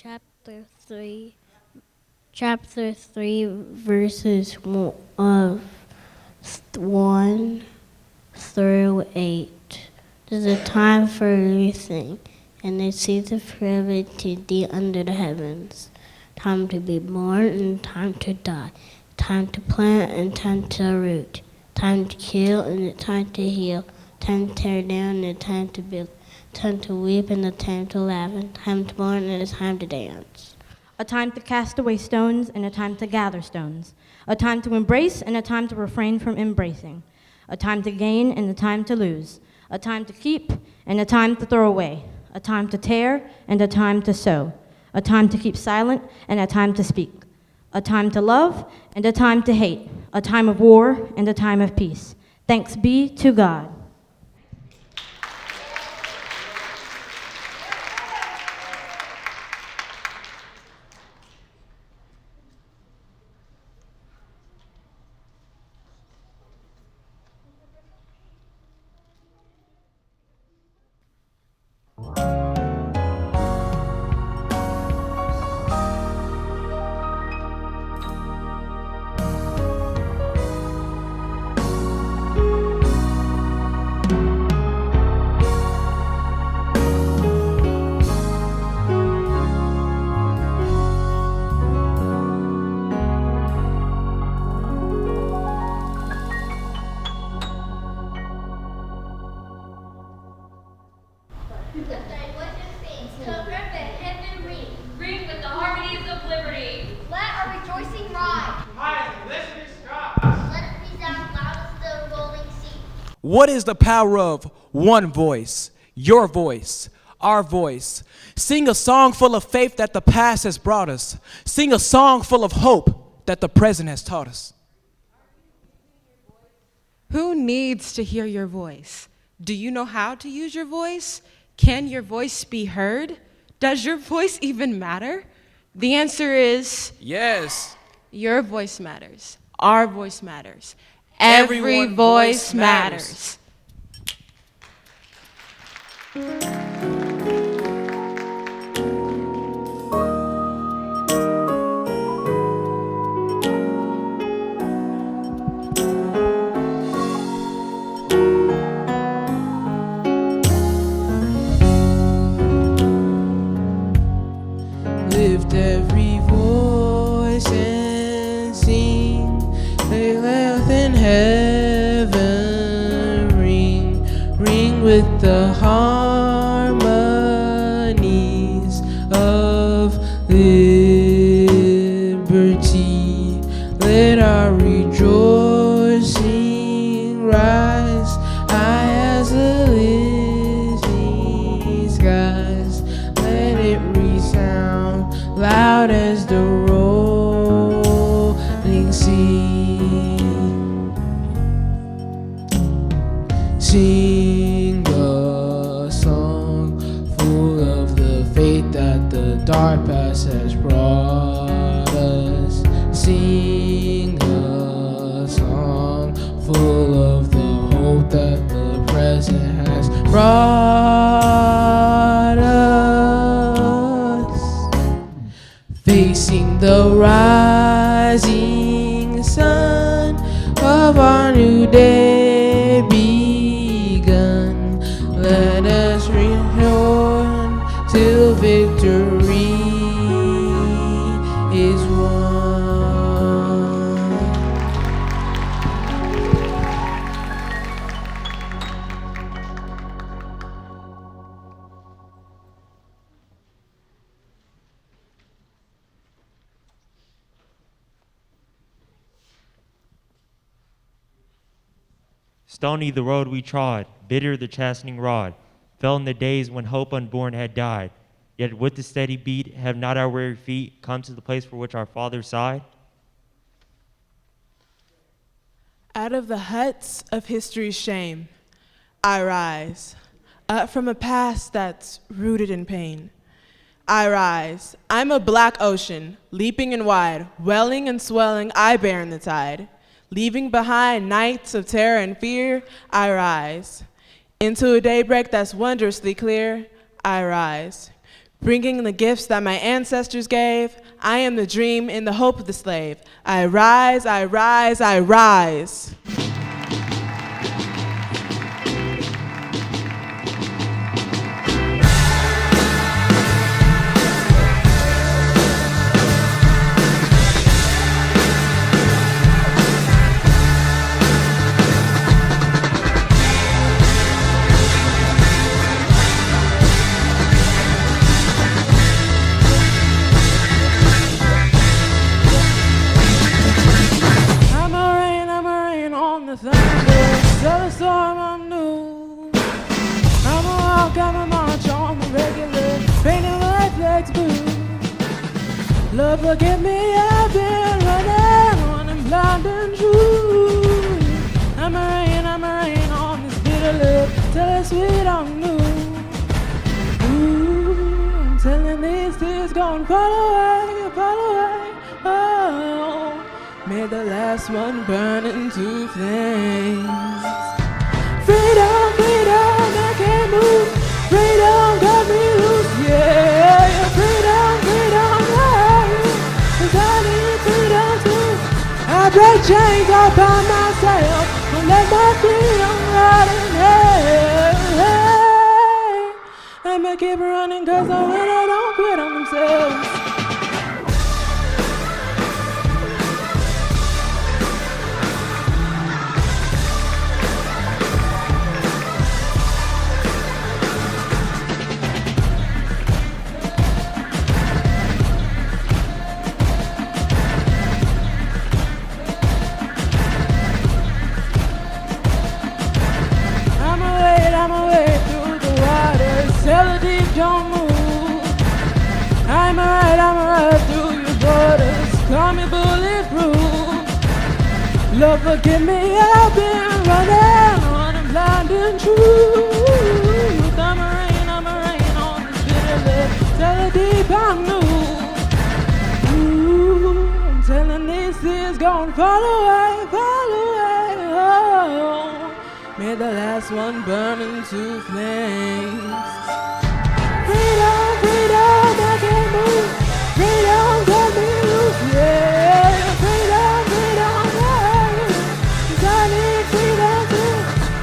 chapter 3, chapter 3, verses 1 through 8. There's a time for everything, and a season for everything under the heavens. Time to be born and time to die. Time to plant and time to root. Time to kill and time to heal. Time to tear down and time to build. Time to weep and a time to laugh. And time to mourn and a time to dance. A time to cast away stones and a time to gather stones. A time to embrace and a time to refrain from embracing. A time to gain and a time to lose. A time to keep and a time to throw away. A time to tear and a time to sow. A time to keep silent and a time to speak. A time to love and a time to hate. A time of war and a time of peace. Thanks be to God. What is the power of one voice, your voice, our voice? Sing a song full of faith that the past has brought us. Sing a song full of hope that the present has taught us. Who needs to hear your voice? Do you know how to use your voice? Can your voice be heard? Does your voice even matter? The answer is yes. Your voice matters. Our voice matters. Every voice matters. Lift every voice and sing. May wealth in heaven ring with the harmonies of liberty. Let our rejoicing rise high as the listening skies. Let it resound loud as the rolling sea. Sing a song full of the faith that the dark past has brought us. Sing a song full of the hope that the present has brought us. Facing the rising sun of our new day begun, let us return till victory is won. Stony the road we trod, bitter the chastening rod, fell in the days when hope unborn had died. Yet with the steady beat have not our weary feet come to the place for which our fathers sighed? Out of the huts of history's shame, I rise, up from a past that's rooted in pain. I rise, I'm a black ocean, leaping and wide, welling and swelling, I bear in the tide. Leaving behind nights of terror and fear, I rise. Into a daybreak that's wondrously clear, I rise. bringing the gifts that my ancestors gave. I am the dream in the hope of the slave. I rise, I rise, I rise. I'm a rain on the thunder, tell the storm I'm new. I'm a walk, I'm a march on the regular, painting my flags blue. Lord, forgive me, I've been running blind and true. I'm a rain on this bitter love, tell the sweet I'm new. Ooh, I'm telling these tears gonna fall away, oh. May the last one burn into flames. Freedom, freedom, I can't move. Freedom got me loose, yeah. Freedom, freedom, yeah. 'Cause I need freedom too. I break chains all by myself and let my freedom rot in hell. I'ma keep running 'cause the winner don't quit on themselves. I'ma wade through the waters, tell the deep don't move. I'ma ride through your borders, call me bulletproof. Lord, forgive me, I've been running blind and true. I'm a rain on this bitter love, tell the deep I'm new. Ooh, I'm telling these tears gonna fall away, oh. May the last one burn into flames. Freedom, freedom, I can't move. Freedom got me loose, yeah. Freedom, freedom, yeah. 'Cause I need freedom too.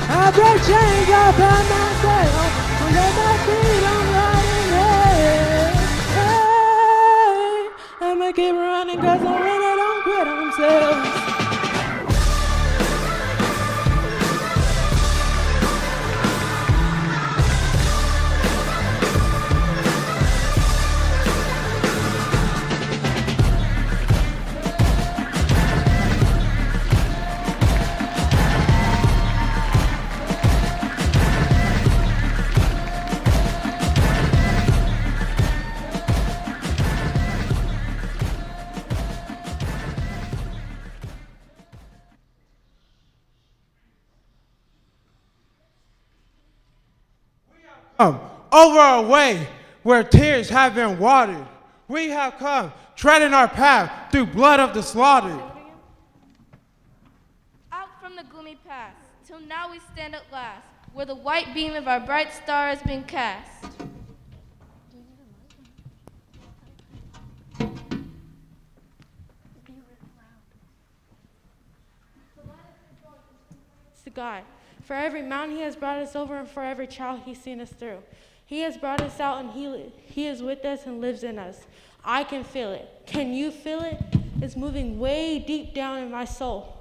I break chains all by myself and let my freedom run in hell. Hey, I'ma keep running 'cause the winner don't quit on themselves. Over a way where tears have been watered. We have come, treading our path through blood of the slaughtered. Out from the gloomy past, till now we stand at last, where the white beam of our bright star has been cast. To God. For every mountain he has brought us over, and for every trial he's seen us through. He has brought us out, and he is with us and lives in us. I can feel it. Can you feel it? It's moving way deep down in my soul.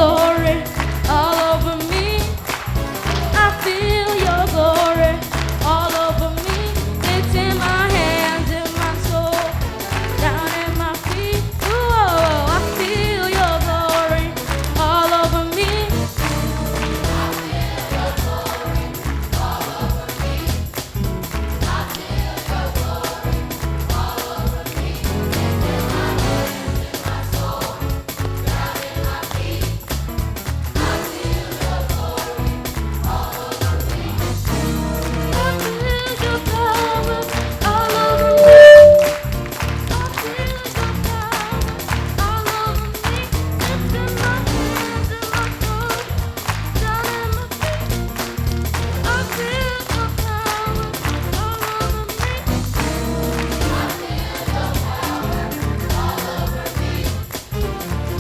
glory all over me. I feel your glory all over me. It's in my hands, in my soul, down at my feet. Ooh, I feel your glory all over me. I feel your glory all over me. I feel your glory all over me. It's in my hands, in my soul, down at my feet. I feel your glory all over me. I feel your power all over me. I feel your power all over me. It's in my hands, in my soul, down at my feet. I feel your power all over me. I feel your power all over me.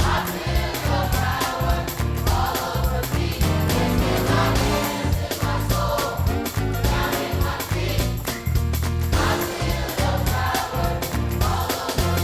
I feel your power all over me. It's in my hands, in my soul, down at my feet. I feel your power all over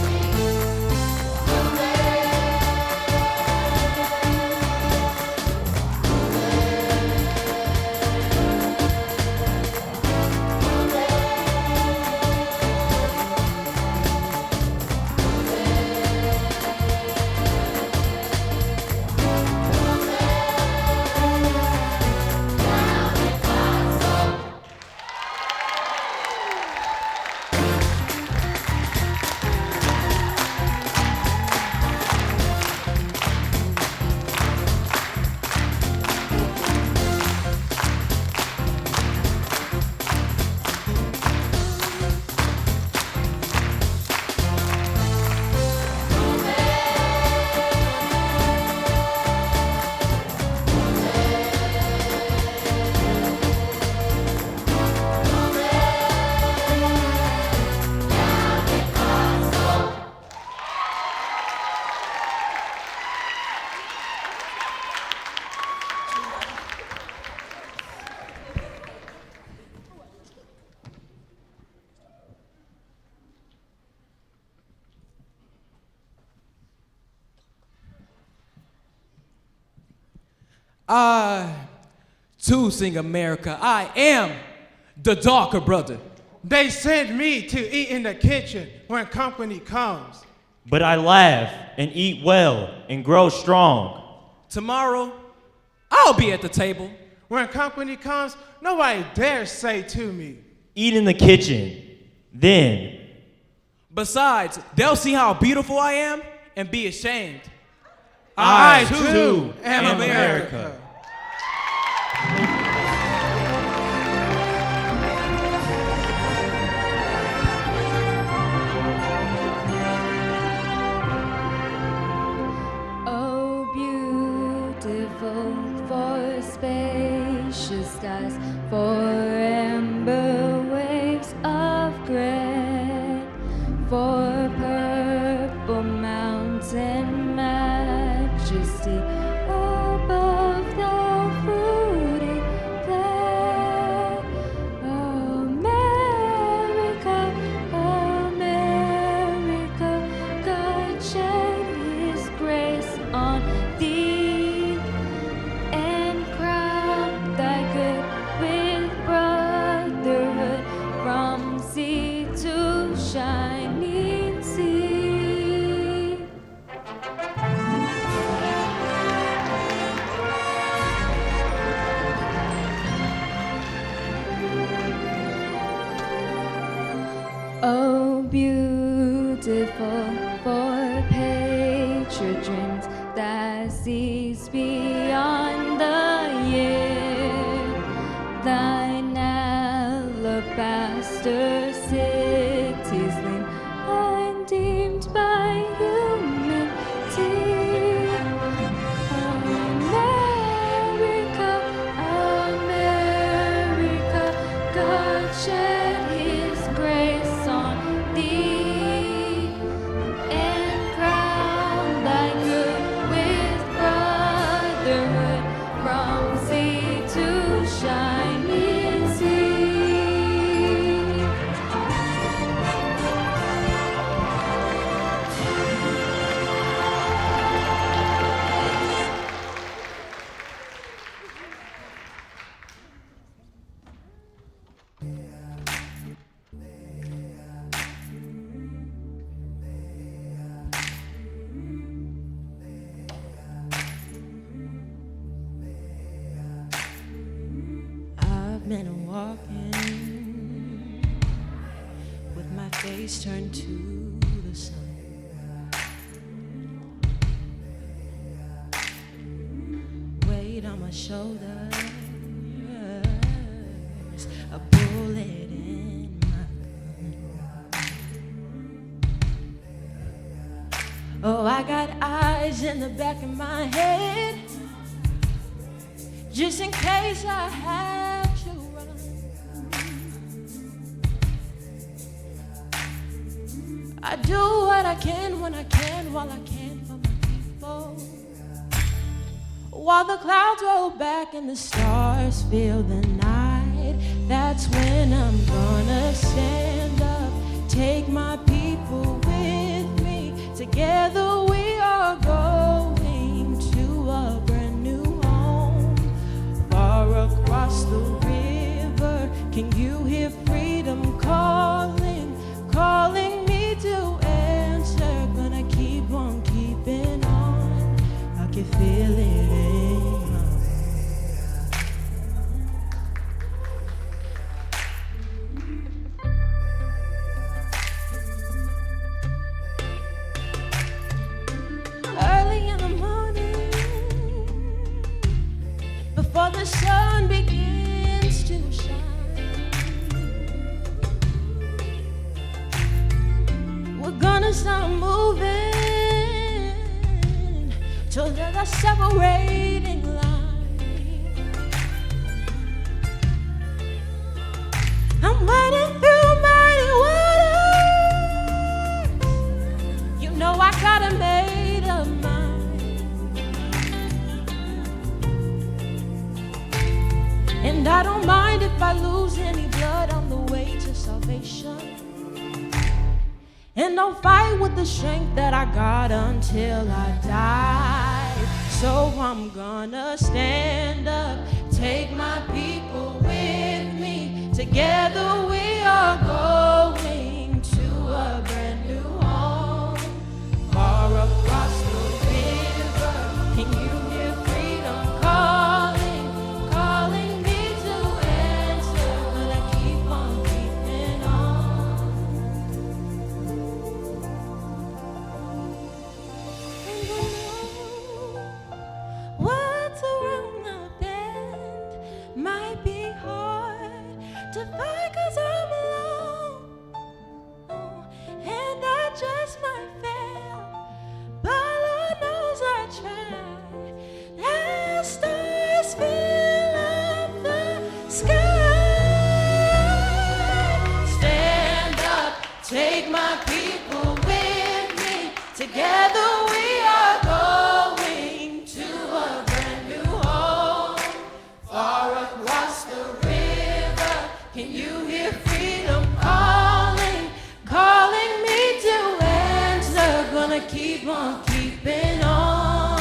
I too sing America. I am the darker brother. They send me to eat in the kitchen when company comes. But I laugh and eat well and grow strong. Tomorrow, I'll be at the table. When company comes, nobody dares say to me, Eat in the kitchen. Then, Besides, they'll see how beautiful I am and be ashamed. I too too am am America. America. Oh, beautiful for spacious skies, for amber waves of gray, for purple mountain majesty above the fruited plain. America, America, God shed His grace on thee and crown thy good with brotherhood from sea to shining sea. Oh, beautiful for patriot dreams that sees beyond the year. Thine alabaster cities gleam undeemed by human tear. America, America, God shed His grace on thee and crown thy good with brotherhood face turn to the sun. Weight on my shoulders, a bullet in my gun. Oh, I got eyes in the back of my head, just in case I have to run. I do what I can when I can, while I can for my people. While the clouds roll back and the stars fill the night, that's when I'm gonna stand up, take my people with me. Together we are going to a brand new home, far across the river. Can you hear freedom calling, calling me to answer? Gonna keep on keeping on, I can feel it in my early in the morning, before the sun begins to shine, we're gonna start moving till there's a separating line. I'm wading through mighty waters. You know I got a made up mind, and I don't mind if I lose any blood on the way to salvation. And don't fight with the strength that I got until I die. So I'm gonna stand up, take my people with me. Together we are going to a brand new home, far across the river. Can you hear freedom calling, calling me to answer? Gonna keep on keeping on. What's around the bend might be hard to find, 'cause I'm alone, and I just might fail, but Lord knows I tried. As stars fill up the sky, stand up, take my people with me. Together we are going to a brand new home, far across the river. Can you hear freedom calling, calling me to answer? Gonna keep on keeping on.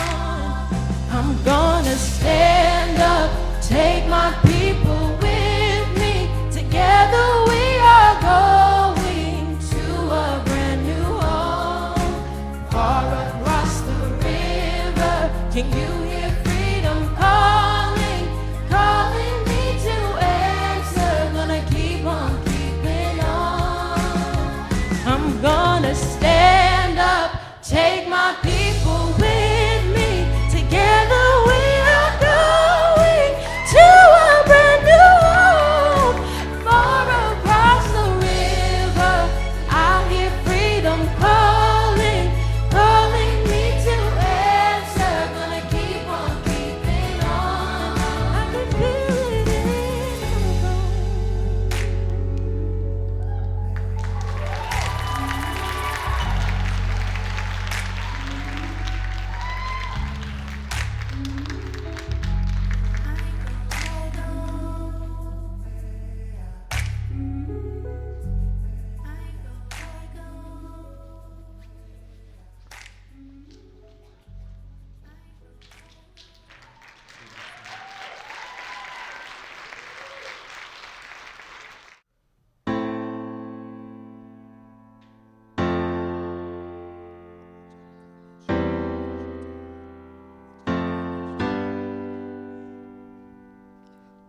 I'm gonna stand up, take my people with me. Together we are going to a brand new home, far across the river. Can you hear freedom calling, calling me to answer? Gonna keep on keeping on. I'm gonna stand up, take my people with me. Together we are going to a brand new home, far across the river. I hear freedom calling, calling me to answer. Gonna keep on keeping on. I can feel it in my bones.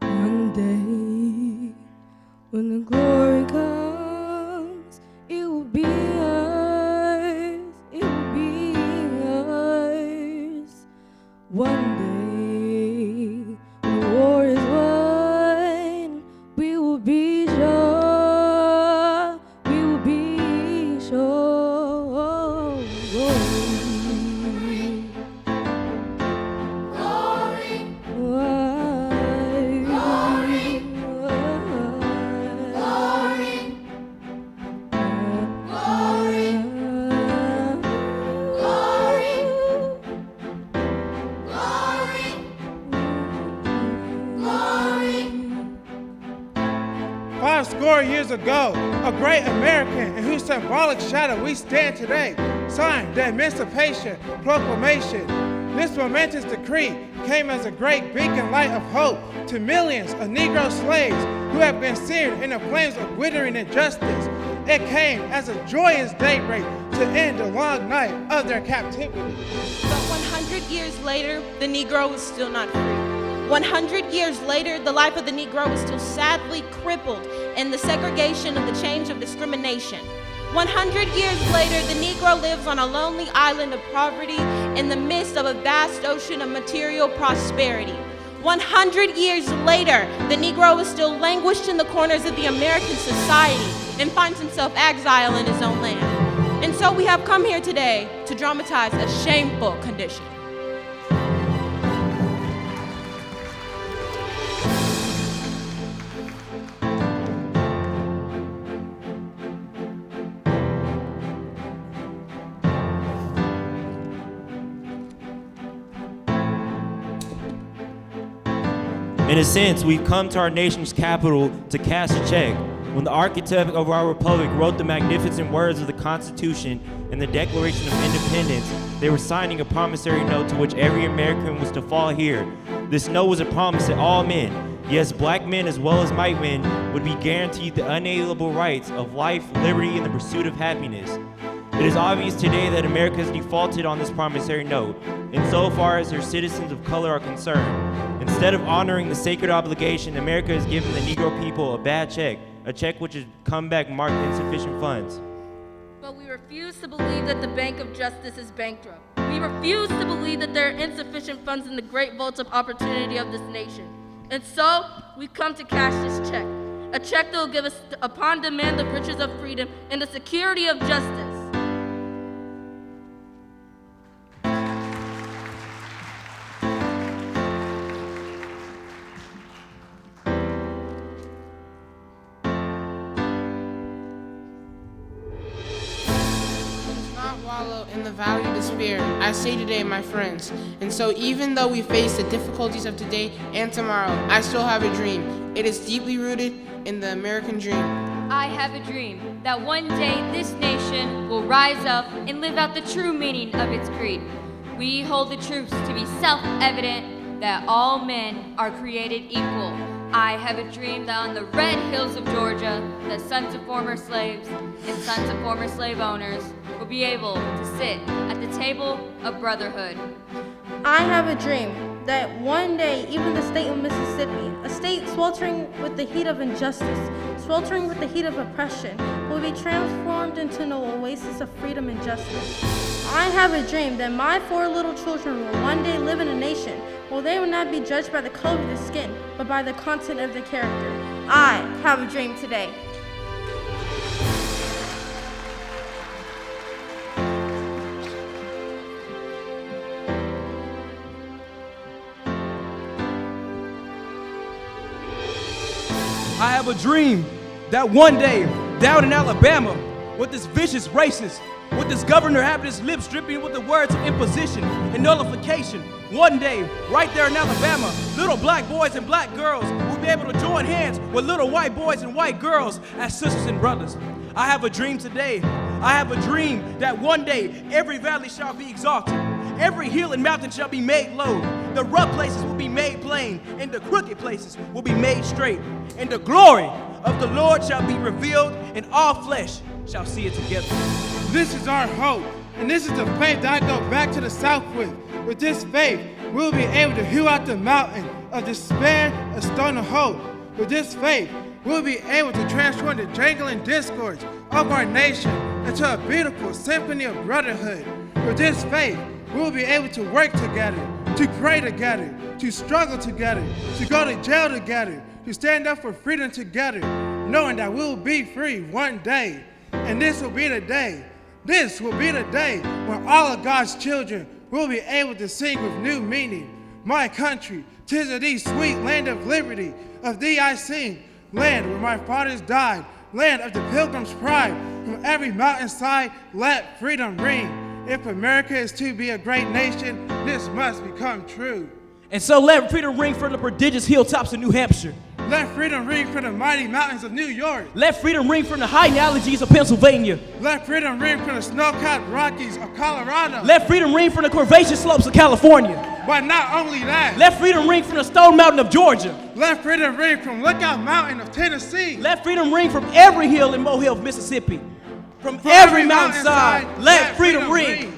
One day, when the glory comes, it years ago, a great American in whose symbolic shadow we stand today, signed the Emancipation Proclamation. This momentous decree came as a great beacon light of hope to millions of Negro slaves who have been seared in the flames of withering injustice. It came as a joyous daybreak to end the long night of their captivity. But 100 years later, the Negro is still not free. 100 years later, the life of the Negro is still sadly crippled in the segregation of the chains of discrimination. 100 years later, the Negro lives on a lonely island of poverty in the midst of a vast ocean of material prosperity. 100 years later, the Negro is still languished in the corners of the American society and finds himself exiled in his own land. And so we have come here today to dramatize a shameful condition. In a sense, we've come to our nation's capital to cash a check. When the architect of our republic wrote the magnificent words of the Constitution and the Declaration of Independence, they were signing a promissory note to which every American was to fall here. This note was a promise that all men, yes, black men as well as white men, would be guaranteed the unalienable rights of life, liberty, and the pursuit of happiness. It is obvious today that America has defaulted on this promissory note, insofar as their citizens of color are concerned. Instead of honoring the sacred obligation, America has given the Negro people a bad check, a check which has come back marked insufficient funds. But we refuse to believe that the Bank of Justice is bankrupt. We refuse to believe that there are insufficient funds in the great vault of opportunity of this nation. And so, we come to cash this check, a check that will give us, upon demand, the riches of freedom and the security of justice. In the valley of despair, I say today, my friends. And so even though we face the difficulties of today and tomorrow, I still have a dream. It is deeply rooted in the American dream. I have a dream that one day this nation will rise up and live out the true meaning of its creed. We hold the truths to be self-evident that all men are created equal. I have a dream that on the red hills of Georgia, the sons of former slaves and sons of former slave owners will be able to sit at the table of brotherhood. I have a dream that one day even the state of Mississippi, a state sweltering with the heat of injustice, sweltering with the heat of oppression, will be transformed into an oasis of freedom and justice. I have a dream that my 4 little children will one day live in a nation where they will not be judged by the color of their skin, but by the content of their character. I have a dream today. I have a dream that one day, down in Alabama, with this vicious racist, with this governor having his lips dripping with the words of imposition and nullification, one day, right there in Alabama, little black boys and black girls will be able to join hands with little white boys and white girls as sisters and brothers. I have a dream today. I have a dream that one day every valley shall be exalted. Every hill and mountain shall be made low. The rough places will be made plain, and the crooked places will be made straight. And the glory of the Lord shall be revealed, and all flesh shall see it together. This is our hope, and this is the faith that I go back to the South with. With this faith, we'll be able to hew out the mountain of despair, a stone of hope. With this faith, we'll be able to transform the jangling discords of our nation into a beautiful symphony of brotherhood. With this faith, we'll be able to work together, to pray together, to struggle together, to go to jail together, to stand up for freedom together, knowing that we'll be free one day. And this will be the day when all of God's children will be able to sing with new meaning. My country, 'tis of thee sweet land of liberty, of thee I sing, land where my fathers died, land of the pilgrim's pride, from every mountainside let freedom ring. If America is to be a great nation, this must become true. And so let freedom ring from the prodigious hilltops of New Hampshire. Let freedom ring from the mighty mountains of New York. Let freedom ring from the high analogies of Pennsylvania. Let freedom ring from the snow-capped Rockies of Colorado. Let freedom ring from the curvaceous slopes of California. But not only that. Let freedom ring from the Stone Mountain of Georgia. Let freedom ring from Lookout Mountain of Tennessee. Let freedom ring from every hill in Mobile, Mississippi. From every mountainside, let freedom ring.